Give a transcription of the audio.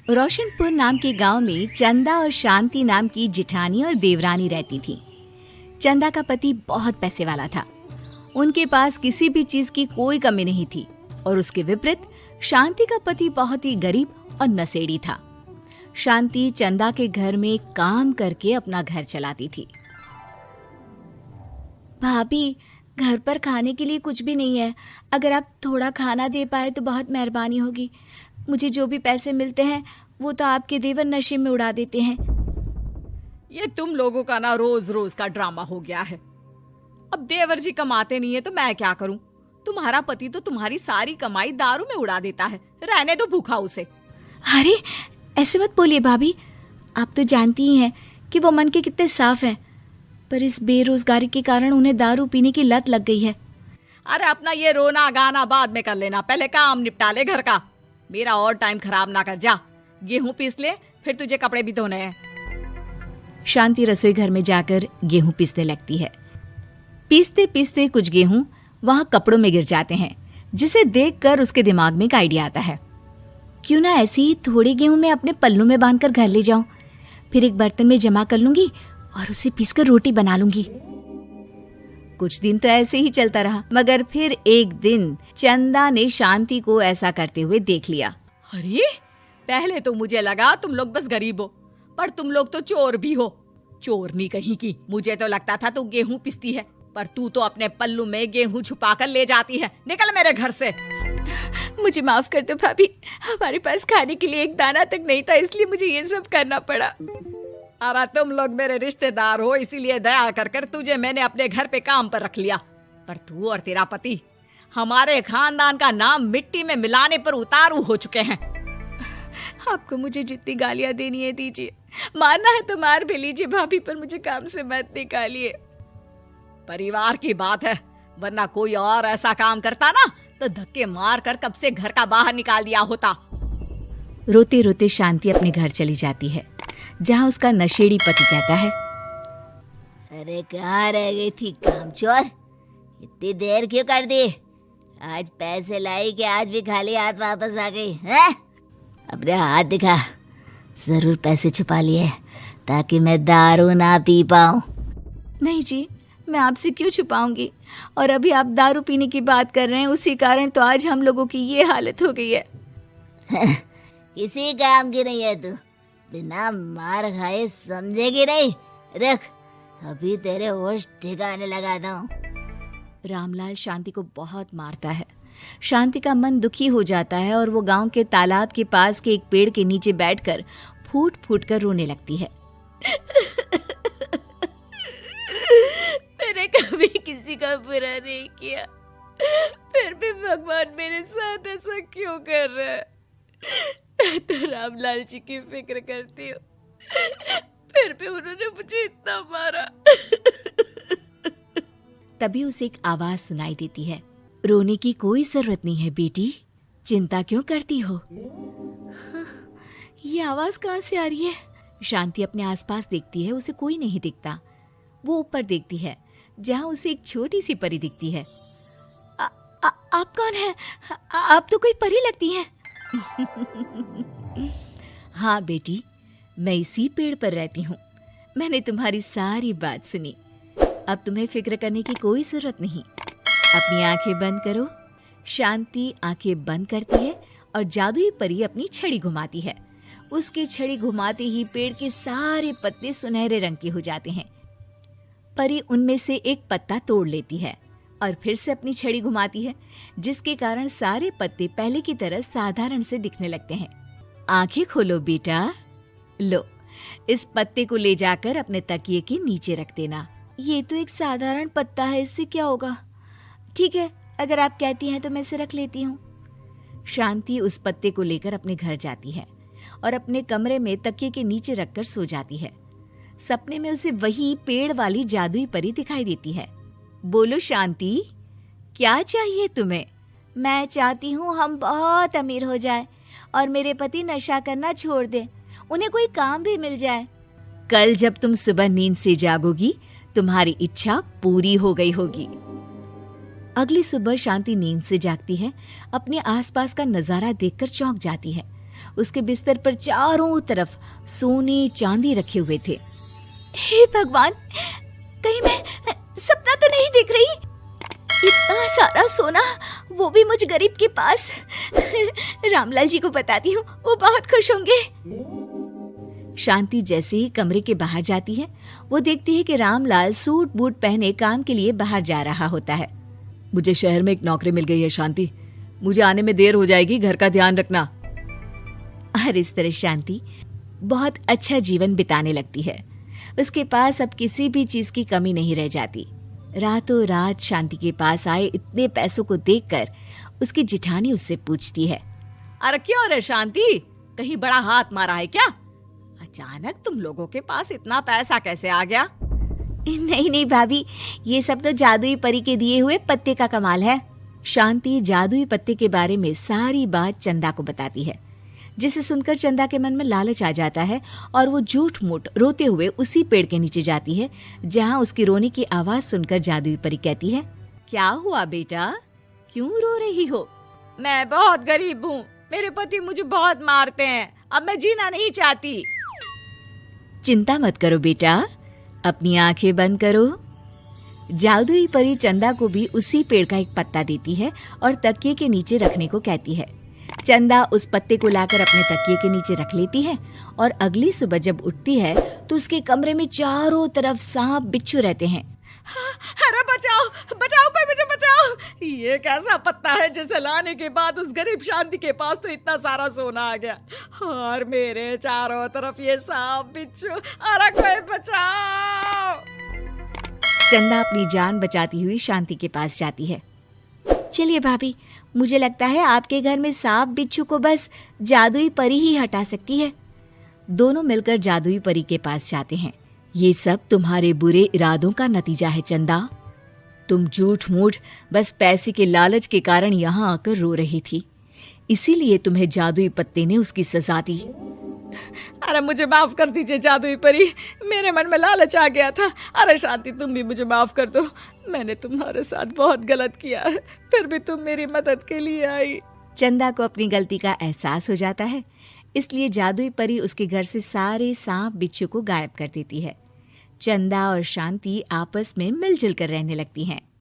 रोशनपुर नाम के गांव में चंदा और शांति नाम की जिठानी और देवरानी रहती थी। चंदा का पति बहुत पैसे वाला था। उनके पास किसी भी चीज की कोई कमी नहीं थी और उसके विपरीत शांति का पति बहुत ही गरीब और नशेड़ी था। शांति चंदा के घर में काम करके अपना घर चलाती थी। भाभी, घर पर खाने के लिए कुछ भी नहीं है। अगर आप थोड़ा खाना दे पाए तो बहुत मेहरबानी होगी। मुझे जो भी पैसे मिलते हैं वो तो आपके देवर नशे में उड़ा देते हैं। ये तुम लोगों का ना रोज रोज का ड्रामा हो गया है। अब देवर जी कमाते नहीं है तो मैं क्या करूं? तुम्हारा पति तो तुम्हारी सारी कमाई दारू में उड़ा देता है। रहने दो भूखा उसे। अरे ऐसे मत बोलिए भाभी, आप तो जानती ही हैं कि वो मन के कितने साफ हैं, पर इस बेरोजगारी के कारण उन्हें दारू पीने की लत लग गई है। अरे अपना ये रोना गाना बाद में कर लेना, पहले काम निपटा ले घर का। मेरा और टाइम खराब ना कर। जा गेहूं पीस ले, फिर तुझे कपड़े भी धोने हैं। शांति रसोई घर में जाकर गेहूं पीसने लगती है। पीसते पीसते कुछ गेहूं वहां कपड़ों में गिर जाते हैं, जिसे देखकर उसके दिमाग में एक आइडिया आता है। क्यों ना ऐसे ही थोड़े गेहूं मैं अपने पल्लू में बांधकर घर ले जाऊं, फिर एक बर्तन में जमा कर लूंगी और उसे पीसकर रोटी बना लूंगी। कुछ दिन तो ऐसे ही चलता रहा, मगर फिर एक दिन चंदा ने शांति को ऐसा करते हुए देख लिया। अरे पहले तो मुझे लगा तुम लोग बस गरीब हो, पर तुम लोग तो चोर भी हो। चोरनी कहीं की। मुझे तो लगता था तू गेहूं पिसती है, पर तू तो अपने पल्लू में गेहूं छुपाकर ले जाती है। निकल मेरे घर से। मुझे माफ कर दो भाभी, हमारे पास खाने के लिए एक दाना तक नहीं था, इसलिए मुझे ये सब करना पड़ा। अरे तुम लोग मेरे रिश्तेदार हो, इसीलिए दया कर कर तुझे मैंने अपने घर पे काम पर रख लिया, पर तू और तेरा पति हमारे खानदान का नाम मिट्टी में मिलाने पर उतारू हो चुके हैं। आपको मुझे जितनी गालियां देनी है दीजिए, मारना है तो मार भी लीजिए भाभी, पर मुझे काम से मत निकालिए। परिवार की बात है, वरना कोई और ऐसा काम करता ना तो धक्के मार कर कब से घर का बाहर निकाल दिया होता। रोते रोते शांति अपने घर चली जाती है, जहाँ उसका नशेड़ी पति कहता है, अरे कहाँ रह गई थी कामचोर? इतनी देर क्यों कर दी? आज पैसे लाई कि आज भी खाली हाथ वापस आ गई है? अपने हाथ दिखा। जरूर पैसे छुपा लिए ताकि मैं दारू ना पी पाऊं। नहीं जी, मैं आपसे क्यों छुपाऊंगी, और अभी आप दारू पीने की बात कर रहे हैं, उसी कारण तो आज हम लोगों की ये हालत हो गई है। किसी काम की नहीं है तू, बिना मार खाए समझेगी नहीं। रख, अभी तेरे होश ठिकाने लगाता हूँ। रामलाल शांति को बहुत मारता है। शांति का मन दुखी हो जाता है और वो गांव के तालाब के पास के एक पेड़ के नीचे बैठकर फूट फूट कर रोने लगती है। मैंने कभी किसी का बुरा नहीं किया, फिर भी भगवान मेरे साथ ऐसा क्यों कर रहा है? मैं तो रामलाल जी की फिक्र करती हूँ, फिर भी उन्होंने मुझे इतना मारा। तभी उसे एक आवाज सुनाई देती है, रोने की कोई जरूरत नहीं है बेटी, चिंता क्यों करती हो? ये आवाज कहाँ से आ रही है? शांति अपने आसपास देखती है, उसे कोई नहीं दिखता। वो ऊपर देखती है, जहाँ उसे एक छोटी सी परी दिखती है। आप कौन है? आप तो कोई परी लगती हैं। हाँ बेटी, मैं इसी पेड़ पर रहती हूँ। मैंने तुम्हारी सारी बात सुनी, अब तुम्हें फिक्र करने की कोई जरूरत नहीं। अपनी आंखें बंद करो। शांति आंखें बंद करती है और जादुई परी अपनी छड़ी घुमाती है। उसकी छड़ी घुमाते ही पेड़ के सारे पत्ते सुनहरे रंग के हो जाते हैं। परी उनमें से एक पत्ता तोड़ लेती है और फिर से अपनी छड़ी घुमाती है, जिसके कारण सारे पत्ते पहले की तरह साधारण से दिखने लगते हैं। आंखें खोलो बेटा। लो, इस पत्ते को ले जाकर अपने तकिए के नीचे रख देना। ये तो एक साधारण पत्ता है, इससे क्या होगा? ठीक है, अगर आप कहती हैं तो मैं इसे रख लेती हूँ। शांति उस पत्ते को लेकर अपने घर जाती है और अपने कमरे में तकिए के नीचे रखकर सो जाती है। सपने में उसे वही पेड़ वाली जादुई परी दिखाई देती है। बोलो शांति, क्या चाहिए तुम्हें? मैं चाहती हूँ हम बहुत अमीर हो जाए और मेरे पति नशा करना छोड़ दें, उन्हें कोई काम भी मिल जाए। कल जब तुम सुबह नींद से जागोगी, तुम्हारी इच्छा पूरी हो गई होगी। अगली सुबह शांति नींद से जागती है। अपने आसपास का नजारा देखकर चौंक जाती है। उसके बिस्तर पर चारों तरफ सोने चांदी रखे हुए थे। हे भगवान, कहीं मैं सपना तो नहीं देख रही? इतना सारा सोना, वो भी मुझ गरीब के पास। रामलाल जी को बताती हूँ, वो बहुत खुश होंगे। शांति जैसे ही कमरे के बाहर जाती है, वो देखती है कि रामलाल सूट बूट पहने काम के लिए बाहर जा रहा होता है। मुझे शहर में एक नौकरी मिल गई है शांति, मुझे आने में देर हो जाएगी, घर का ध्यान रखना। और इस तरह शांति बहुत अच्छा जीवन बिताने लगती है। उसके पास अब किसी भी चीज की कमी नहीं रह जाती। रातों रात शांति के पास आए इतने पैसों को देखकर उसकी जिठानी उससे पूछती है, अरे क्यों रे शांति, कहीं बड़ा हाथ मारा है क्या? अचानक तुम लोगों के पास इतना पैसा कैसे आ गया? नहीं नहीं भाभी, ये सब तो जादुई परी के दिए हुए पत्ते का कमाल है। शांति जादुई पत्ते के बारे में सारी बात चंदा को बताती है, जिसे सुनकर चंदा के मन में लालच आ जाता है और वो झूठ मूठ रोते हुए उसी पेड़ के नीचे जाती है जहाँ उसकी रोने की आवाज सुनकर जादुई परी कहती है, क्या हुआ बेटा, क्यों रो रही हो? मैं बहुत गरीब हूँ, मेरे पति मुझे बहुत मारते हैं, अब मैं जीना नहीं चाहती। चिंता मत करो बेटा, अपनी आंखें बंद करो। जादुई परी चंदा को भी उसी पेड़ का एक पत्ता देती है और तकिए के नीचे रखने को कहती है। चंदा उस पत्ते को लाकर अपने तकिए के नीचे रख लेती है और अगली सुबह जब उठती है तो उसके कमरे में चारों तरफ सांप बिच्छू रहते हैं। अरे बचाओ बचाओ, कोई मुझे बचाओ, ये कैसा पत्ता है जिसे लाने के बाद उस गरीब शांति के पास तो इतना सारा सोना आ गया और मेरे चारों तरफ ये सांप बिच्छू, अरे कोई बचाओ। चंदा अपनी जान बचाती हुई शांति के पास जाती है। चलिए भाभी, मुझे लगता है आपके घर में सांप बिच्छू को बस जादुई परी ही हटा सकती है। दोनों मिलकर जादुई परी के पास जाते हैं। ये सब तुम्हारे बुरे इरादों का नतीजा है चंदा। तुम झूठ मूठ बस पैसे के लालच के कारण यहाँ आकर रो रही थी, इसीलिए तुम्हें जादुई पत्ते ने उसकी सजा दी। अरे मुझे माफ कर दीजिए जादुई परी, मेरे मन में लालच आ गया था। अरे शांति, तुम भी मुझे माफ कर दो, मैंने तुम्हारे साथ बहुत गलत किया है, फिर भी तुम मेरी मदद के लिए आई। चंदा को अपनी गलती का एहसास हो जाता है, इसलिए जादुई परी उसके घर से सारे सांप बिच्छू को गायब कर देती है। चंदा और शांति आपस में मिलजुल कर रहने लगती हैं।